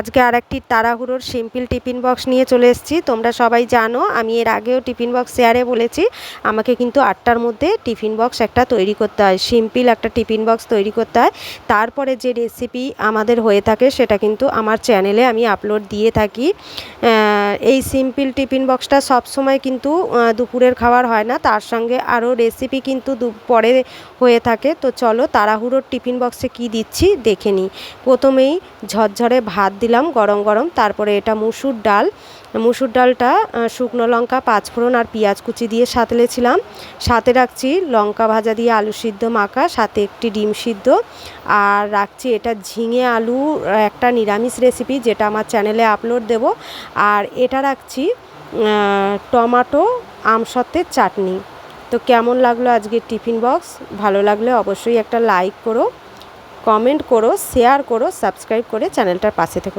আজকে আরেকটি তাড়াহুড়োর সিম্পল টিফিন বক্স নিয়ে চলে এসেছি। তোমরা সবাই জানো আমি এর আগেও টিফিন বক্স শেয়ারে বলেছি আমাকে কিন্তু 8টার মধ্যে টিফিন বক্স একটা তৈরি করতে হয়, সিম্পল একটা টিফিন বক্স তৈরি করতে হয়। তারপরে যে রেসিপি আমাদের হয়ে থাকে সেটা কিন্তু আমার চ্যানেলে আমি আপলোড দিয়ে থাকি। এই সিম্পল টিফিন বক্সটা সবসময় কিন্তু দুপুরের খাবার হয় না, তার সঙ্গে আরও রেসিপি কিন্তু পরে হয়ে থাকে। তো চলো তাড়াহুড়োর টিফিন বক্সে কি দিচ্ছি দেখে নিই। প্রথমেই ঝরঝরে ভাত দিলাম গরম গরম, তারপরে এটা মুসুর ডালটা শুকনো লঙ্কা, পাঁচফোড়ন আর পেঁয়াজ কুচি দিয়ে সাঁতলেছিলাম। সাথে রাখছি লঙ্কা ভাজা দিয়ে আলু সিদ্ধ মাখা, সাথে একটি ডিম সিদ্ধ, আর রাখছি এটা ঝিঙে আলু একটা নিরামিষ রেসিপি যেটা আমার চ্যানেলে আপলোড দেব। আর এটা রাখছি টমেটো আমসত্ত্বের চাটনি। তো কেমন লাগলো আজকের টিফিন বক্স? ভালো লাগলে অবশ্যই একটা লাইক করো, কমেন্ট করো, শেয়ার করো, সাবস্ক্রাইব করে চ্যানেলটার পাশে থেকো।